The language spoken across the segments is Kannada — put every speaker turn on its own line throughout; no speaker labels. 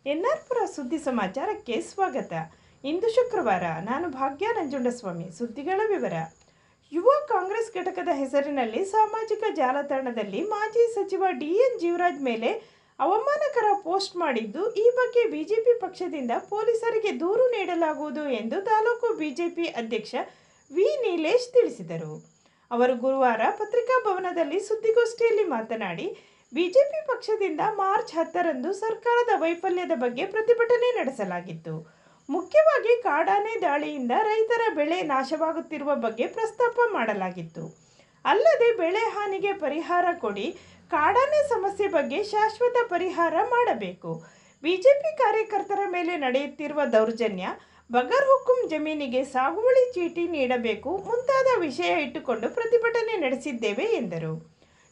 ಎನ್ಆರ್ಪುರ ಸುದ್ದಿ ಸಮಾಚಾರಕ್ಕೆ ಸ್ವಾಗತ. ಇಂದು ಶುಕ್ರವಾರ. ನಾನು ಭಾಗ್ಯ ನಂಜುಂಡಸ್ವಾಮಿ. ಸುದ್ದಿಗಳ ವಿವರ. ಯುವ ಕಾಂಗ್ರೆಸ್ ಘಟಕದ ಹೆಸರಿನಲ್ಲಿ ಸಾಮಾಜಿಕ ಜಾಲತಾಣದಲ್ಲಿ ಮಾಜಿ ಸಚಿವ ಡಿಎನ್ ಜೀವರಾಜ್ ಮೇಲೆ ಅವಮಾನಕರ ಪೋಸ್ಟ್ ಮಾಡಿದ್ದು, ಈ ಬಗ್ಗೆ ಬಿಜೆಪಿ ಪಕ್ಷದಿಂದ ಪೊಲೀಸರಿಗೆ ದೂರು ನೀಡಲಾಗುವುದು ಎಂದು ತಾಲೂಕು ಬಿಜೆಪಿ ಅಧ್ಯಕ್ಷ ವಿ ನೀಲೇಶ್ ತಿಳಿಸಿದರು. ಅವರು ಗುರುವಾರ ಪತ್ರಿಕಾ ಭವನದಲ್ಲಿ ಸುದ್ದಿಗೋಷ್ಠಿಯಲ್ಲಿ ಮಾತನಾಡಿ, ಬಿಜೆಪಿ ಪಕ್ಷದಿಂದ ಮಾರ್ಚ್ 10ರಂದು ಸರ್ಕಾರದ ವೈಫಲ್ಯದ ಬಗ್ಗೆ ಪ್ರತಿಭಟನೆ ನಡೆಸಲಾಗಿತ್ತು. ಮುಖ್ಯವಾಗಿ ಕಾಡಾನೆ ದಾಳಿಯಿಂದ ರೈತರ ಬೆಳೆ ನಾಶವಾಗುತ್ತಿರುವ ಬಗ್ಗೆ ಪ್ರಸ್ತಾಪ ಮಾಡಲಾಗಿತ್ತು. ಅಲ್ಲದೆ ಬೆಳೆ ಹಾನಿಗೆ ಪರಿಹಾರ ಕೊಡಿ, ಕಾಡಾನೆ ಸಮಸ್ಯೆ ಬಗ್ಗೆ ಶಾಶ್ವತ ಪರಿಹಾರ ಮಾಡಬೇಕು, ಬಿಜೆಪಿ ಕಾರ್ಯಕರ್ತರ ಮೇಲೆ ನಡೆಯುತ್ತಿರುವ ದೌರ್ಜನ್ಯ, ಬಗರ್ ಹುಕುಂ ಜಮೀನಿಗೆ ಸಾಗುವಳಿ ಚೀಟಿ ನೀಡಬೇಕು ಮುಂತಾದ ವಿಷಯ ಇಟ್ಟುಕೊಂಡು ಪ್ರತಿಭಟನೆ ನಡೆಸಿದ್ದೇವೆ ಎಂದರು.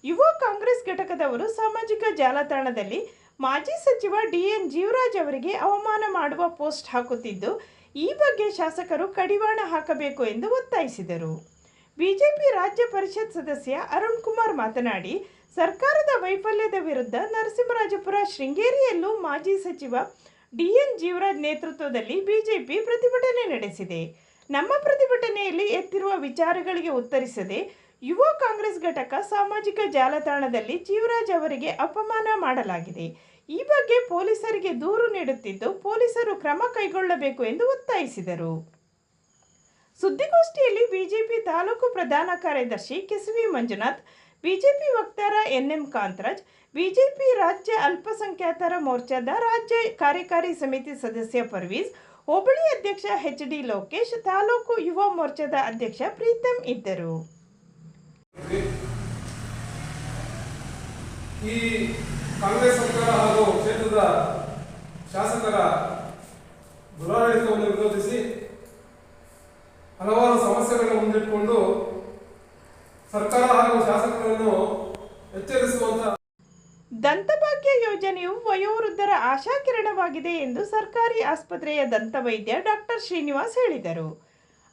ಯುವ ಕಾಂಗ್ರೆಸ್ ಘಟಕದವರು ಸಾಮಾಜಿಕ ಜಾಲತಾಣದಲ್ಲಿ ಮಾಜಿ ಸಚಿವ ಡಿಎನ್ ಜೀವರಾಜ್ ಅವರಿಗೆ ಅವಮಾನ ಮಾಡುವ ಪೋಸ್ಟ್ ಹಾಕುತ್ತಿದ್ದು, ಈ ಬಗ್ಗೆ ಶಾಸಕರು ಕಡಿವಾಣ ಹಾಕಬೇಕು ಎಂದು ಒತ್ತಾಯಿಸಿದರು. ಬಿಜೆಪಿ ರಾಜ್ಯ ಪರಿಷತ್ ಸದಸ್ಯ ಅರುಣ್ ಕುಮಾರ್ ಮಾತನಾಡಿ, ಸರ್ಕಾರದ ವೈಫಲ್ಯದ ವಿರುದ್ಧ ನರಸಿಂಹರಾಜಪುರ ಶೃಂಗೇರಿಯಲ್ಲೂ ಮಾಜಿ ಸಚಿವ ಡಿಎನ್ ಜೀವರಾಜ್ ನೇತೃತ್ವದಲ್ಲಿ ಬಿಜೆಪಿ ಪ್ರತಿಭಟನೆ ನಡೆಸಿದೆ. ನಮ್ಮ ಪ್ರತಿಭಟನೆಯಲ್ಲಿ ಎತ್ತಿರುವ ವಿಚಾರಗಳಿಗೆ ಉತ್ತರಿಸದೆ ಯುವ ಕಾಂಗ್ರೆಸ್ ಘಟಕ ಸಾಮಾಜಿಕ ಜಾಲತಾಣದಲ್ಲಿ ಜೀವರಾಜ್ ಅವರಿಗೆ ಅಪಮಾನ ಮಾಡಲಾಗಿದೆ. ಈ ಬಗ್ಗೆ ಪೊಲೀಸರಿಗೆ ದೂರು ನೀಡುತ್ತಿದ್ದು, ಪೊಲೀಸರು ಕ್ರಮ ಕೈಗೊಳ್ಳಬೇಕು ಎಂದು ಒತ್ತಾಯಿಸಿದರು. ಸುದ್ದಿಗೋಷ್ಠಿಯಲ್ಲಿ ಬಿಜೆಪಿ ತಾಲೂಕು ಪ್ರಧಾನ ಕಾರ್ಯದರ್ಶಿ ಕೆಸುವಿ ಮಂಜುನಾಥ್, ಬಿಜೆಪಿ ವಕ್ತಾರ ಎನ್ಎಂ ಕಾಂತರಾಜ್, ಬಿಜೆಪಿ ರಾಜ್ಯ ಅಲ್ಪಸಂಖ್ಯಾತರ ಮೋರ್ಚಾದ ರಾಜ್ಯ ಕಾರ್ಯಕಾರಿ ಸಮಿತಿ ಸದಸ್ಯ ಪರ್ವೀಜ್, ಹೋಬಳಿ ಅಧ್ಯಕ್ಷ ಎಚ್ಡಿ ಲೋಕೇಶ್, ತಾಲೂಕು ಯುವ ಮೋರ್ಚಾದ ಅಧ್ಯಕ್ಷ ಪ್ರೀತಮ್ ಇದ್ದರು.
ಈ ಕಾಂಗ್ರೆಸ್ ಸರ್ಕಾರ ಹಾಗೂ ಕ್ಷೇತ್ರದ ಶಾಸಕರ ದುರಾಡಳಿತವನ್ನು ವಿರೋಧಿಸಿ ಹಲವಾರು ಸಮಸ್ಯೆಗಳನ್ನು ಮುಂದಿಟ್ಟುಕೊಂಡು ಸರ್ಕಾರ ಹಾಗೂ ಶಾಸಕರನ್ನು ಎಚ್ಚರಿಸುವಂತ
ದಂತಭಾಗ್ಯ ಯೋಜನೆಯು ವಯೋವೃದ್ಧರ ಆಶಾಕಿರಣವಾಗಿದೆ ಎಂದು ಸರ್ಕಾರಿ ಆಸ್ಪತ್ರೆಯ ದಂತವೈದ್ಯ ಡಾಕ್ಟರ್ ಶ್ರೀನಿವಾಸ್ ಹೇಳಿದರು.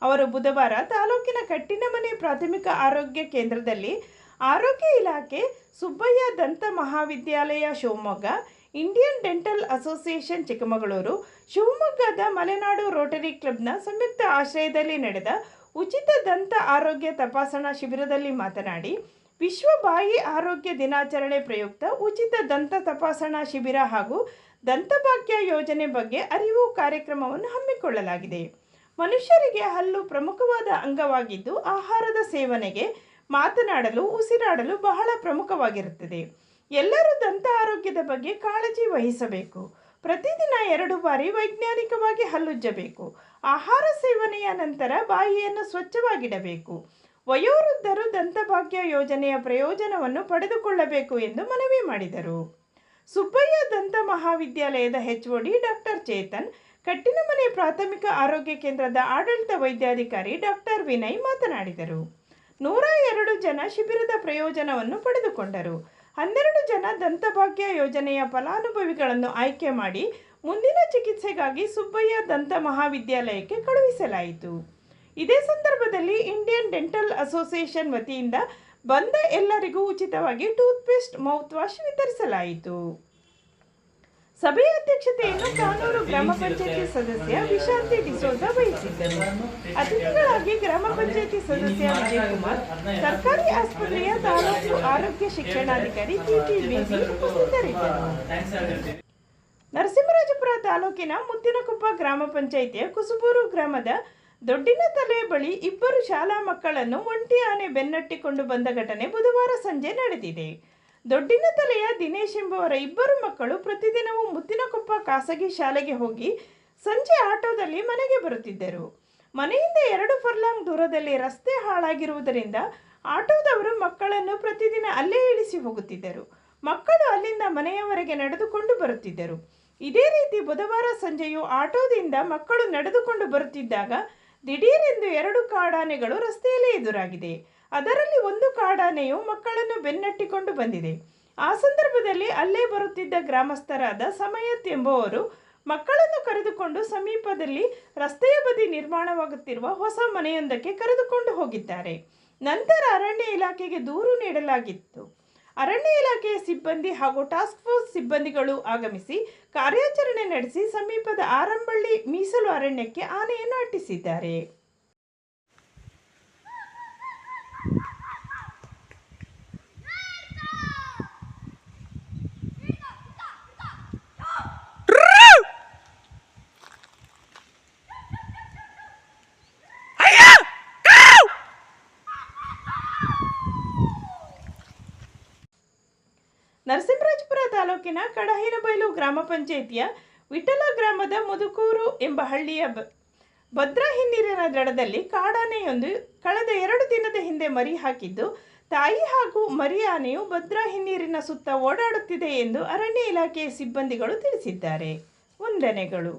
ಅವರು ಬುಧವಾರ ತಾಲೂಕಿನ ಕಟ್ಟಿನಮನೆ ಪ್ರಾಥಮಿಕ ಆರೋಗ್ಯ ಕೇಂದ್ರದಲ್ಲಿ ಆರೋಗ್ಯ ಇಲಾಖೆ, ಸುಬ್ಬಯ್ಯ ದಂತ ಮಹಾವಿದ್ಯಾಲಯ Shivamogga, Indian dental association Chikkamagaluru, ಶಿವಮೊಗ್ಗದ ಮಲೆನಾಡು ರೋಟರಿ ಕ್ಲಬ್ನ ಸಂಯುಕ್ತ ಆಶ್ರಯದಲ್ಲಿ ನಡೆದ ಉಚಿತ ದಂತ ಆರೋಗ್ಯ ತಪಾಸಣಾ ಶಿಬಿರದಲ್ಲಿ ಮಾತನಾಡಿ, ವಿಶ್ವ ಬಾಯಿ ಆರೋಗ್ಯ ದಿನಾಚರಣೆ ಪ್ರಯುಕ್ತ ಉಚಿತ ದಂತ ತಪಾಸಣಾ ಶಿಬಿರ ಹಾಗೂ ದಂತಭಾಗ್ಯ ಯೋಜನೆ ಬಗ್ಗೆ ಅರಿವು ಕಾರ್ಯಕ್ರಮವನ್ನು ಹಮ್ಮಿಕೊಳ್ಳಲಾಗಿದೆ. ಮನುಷ್ಯರಿಗೆ ಹಲ್ಲು ಪ್ರಮುಖವಾದ ಅಂಗವಾಗಿದ್ದು, ಆಹಾರದ ಸೇವನೆಗೆ, ಮಾತನಾಡಲು, ಉಸಿರಾಡಲು ಬಹಳ ಪ್ರಮುಖವಾಗಿರುತ್ತದೆ. ಎಲ್ಲರೂ ದಂತ ಆರೋಗ್ಯದ ಬಗ್ಗೆ ಕಾಳಜಿ ವಹಿಸಬೇಕು. ಪ್ರತಿದಿನ 2 ಬಾರಿ ವೈಜ್ಞಾನಿಕವಾಗಿ ಹಲ್ಲುಜ್ಜಬೇಕು. ಆಹಾರ ಸೇವನೆಯ ನಂತರ ಬಾಯಿಯನ್ನು ಸ್ವಚ್ಛವಾಗಿಡಬೇಕು. ವಯೋವೃದ್ಧರು ದಂತಭಾಗ್ಯ ಯೋಜನೆಯ ಪ್ರಯೋಜನವನ್ನು ಪಡೆದುಕೊಳ್ಳಬೇಕು ಎಂದು ಮನವಿ ಮಾಡಿದರು. ಸುಬ್ಬಯ್ಯ ದಂತ ಮಹಾವಿದ್ಯಾಲಯದ HOD ಡಾಕ್ಟರ್ ಚೇತನ್, ಕಟ್ಟಿನಮನೆ ಪ್ರಾಥಮಿಕ ಆರೋಗ್ಯ ಕೇಂದ್ರದ ಆಡಳಿತ ವೈದ್ಯಾಧಿಕಾರಿ ಡಾಕ್ಟರ್ ವಿನಯ್ ಮಾತನಾಡಿದರು. 102 ಜನ ಶಿಬಿರದ ಪ್ರಯೋಜನವನ್ನು ಪಡೆದುಕೊಂಡರು. 12 ಜನ ದಂತಭಾಗ್ಯ ಯೋಜನೆಯ ಫಲಾನುಭವಿಗಳನ್ನು ಆಯ್ಕೆ ಮಾಡಿ ಮುಂದಿನ ಚಿಕಿತ್ಸೆಗಾಗಿ ಸುಬ್ಬಯ್ಯ ದಂತ ಮಹಾವಿದ್ಯಾಲಯಕ್ಕೆ ಕಳುಹಿಸಲಾಯಿತು. ಇದೇ ಸಂದರ್ಭದಲ್ಲಿ ಇಂಡಿಯನ್ ಡೆಂಟಲ್ ಅಸೋಸಿಯೇಷನ್ ವತಿಯಿಂದ ಬಂದ ಎಲ್ಲರಿಗೂ ಉಚಿತವಾಗಿ ಟೂತ್ಪೇಸ್ಟ್, ಮೌತ್ ವಾಶ್ ವಿತರಿಸಲಾಯಿತು. ಸಭೆಯ ಅಧ್ಯಕ್ಷತೆಯನ್ನು ಕಾನೂರು ಗ್ರಾಮ ಪಂಚಾಯಿತಿ ಸದಸ್ಯ ವಿಶಾಂತಿ ಡಿಸೋಜ ವಹಿಸಿದ್ದರು. ಅತಿಥಿಗಳಾಗಿ ಗ್ರಾಮ ಪಂಚಾಯಿತಿ ಸದಸ್ಯ ವಿಜಯಕುಮಾರ್, ಸರ್ಕಾರಿ ಆಸ್ಪತ್ರೆಯ ತಾಲೂಕು ಆರೋಗ್ಯ ಶಿಕ್ಷಣಾಧಿಕಾರಿ ಟಿಟಿ ಬೇಬಿ ಉಪಸ್ಥಿತರಿದ್ದರು. ನರಸಿಂಹರಾಜಪುರ ತಾಲೂಕಿನ ಮುತ್ತಿನಕೊಪ್ಪ ಗ್ರಾಮ ಪಂಚಾಯಿತಿಯ ಕುಸುಬೂರು ಗ್ರಾಮದ ದೊಡ್ಡಿನತಲೆ ಬಳಿ 2 ಶಾಲಾ ಮಕ್ಕಳನ್ನು ಒಂಟಿ ಆನೆ ಬೆನ್ನಟ್ಟಿಕೊಂಡು ಬಂದ ಘಟನೆ ಬುಧವಾರ ಸಂಜೆ ನಡೆದಿದೆ. ದೊಡ್ಡಿನತಲೆಯ ದಿನೇಶ್ ಎಂಬುವರ 2 ಮಕ್ಕಳು ಪ್ರತಿದಿನವೂ ಮುತ್ತಿನಕೊಪ್ಪ ಖಾಸಗಿ ಶಾಲೆಗೆ ಹೋಗಿ ಸಂಜೆ ಆಟೋದಲ್ಲಿ ಮನೆಗೆ ಬರುತ್ತಿದ್ದರು. ಮನೆಯಿಂದ 2 ಫರ್ಲಾಂಗ್ ದೂರದಲ್ಲಿ ರಸ್ತೆ ಹಾಳಾಗಿರುವುದರಿಂದ ಆಟೋದವರು ಮಕ್ಕಳನ್ನು ಪ್ರತಿದಿನ ಅಲ್ಲೇ ಇಳಿಸಿ ಹೋಗುತ್ತಿದ್ದರು. ಮಕ್ಕಳು ಅಲ್ಲಿಂದ ಮನೆಯವರೆಗೆ ನಡೆದುಕೊಂಡು ಬರುತ್ತಿದ್ದರು. ಇದೇ ರೀತಿ ಬುಧವಾರ ಸಂಜೆಯೂ ಆಟೋದಿಂದ ಮಕ್ಕಳು ನಡೆದುಕೊಂಡು ಬರುತ್ತಿದ್ದಾಗ ದಿಢೀರೆಂದು 2 ಕಾಡಾನೆಗಳು ರಸ್ತೆಯಲ್ಲಿ ಎದುರಾಗಿದೆ. ಅದರಲ್ಲಿ ಒಂದು ಕಾಡಾನೆಯು ಮಕ್ಕಳನ್ನು ಬೆನ್ನಟ್ಟಿಕೊಂಡು ಬಂದಿದೆ. ಆ ಸಂದರ್ಭದಲ್ಲಿ ಅಲ್ಲೇ ಬರುತ್ತಿದ್ದ ಗ್ರಾಮಸ್ಥರಾದ ಸಮಯತ್ ಎಂಬುವರು ಮಕ್ಕಳನ್ನು ಕರೆದುಕೊಂಡು ಸಮೀಪದಲ್ಲಿ ರಸ್ತೆಯ ಬದಿ ನಿರ್ಮಾಣವಾಗುತ್ತಿರುವ ಹೊಸ ಮನೆಯೊಂದಕ್ಕೆ ಕರೆದುಕೊಂಡು ಹೋಗಿದ್ದಾರೆ. ನಂತರ ಅರಣ್ಯ ಇಲಾಖೆಗೆ ದೂರು ನೀಡಲಾಗಿತ್ತು. ಅರಣ್ಯ ಇಲಾಖೆಯ ಸಿಬ್ಬಂದಿ ಹಾಗೂ ಟಾಸ್ಕ್ ಫೋರ್ಸ್ ಸಿಬ್ಬಂದಿಗಳು ಆಗಮಿಸಿ ಕಾರ್ಯಾಚರಣೆ ನಡೆಸಿ ಸಮೀಪದ ಆರಂಬಳ್ಳಿ ಮೀಸಲು ಅರಣ್ಯಕ್ಕೆ ಆನೆಯನ್ನು ಅಟ್ಟಿಸಿದ್ದಾರೆ. ನರಸಿಂಹರಾಜಪುರ ತಾಲೂಕಿನ ಕಡಹಿನಬೈಲು ಗ್ರಾಮ ಪಂಚಾಯಿತಿಯ ವಿಠಲ ಗ್ರಾಮದ ಮುದುಕೂರು ಎಂಬ ಹಳ್ಳಿಯ ಭದ್ರಾ ಹಿನ್ನೀರಿನ ದಡದಲ್ಲಿ ಕಾಡಾನೆಯೊಂದು ಕಳೆದ 2 ದಿನದ ಹಿಂದೆ ಮರಿ ಹಾಕಿದ್ದು, ತಾಯಿ ಹಾಗೂ ಮರಿ ಆನೆಯು ಭದ್ರಾ ಹಿನ್ನೀರಿನ ಸುತ್ತ ಓಡಾಡುತ್ತಿದೆ ಎಂದು ಅರಣ್ಯ ಇಲಾಖೆಯ ಸಿಬ್ಬಂದಿಗಳು ತಿಳಿಸಿದ್ದಾರೆ. ವಂದನೆಗಳು.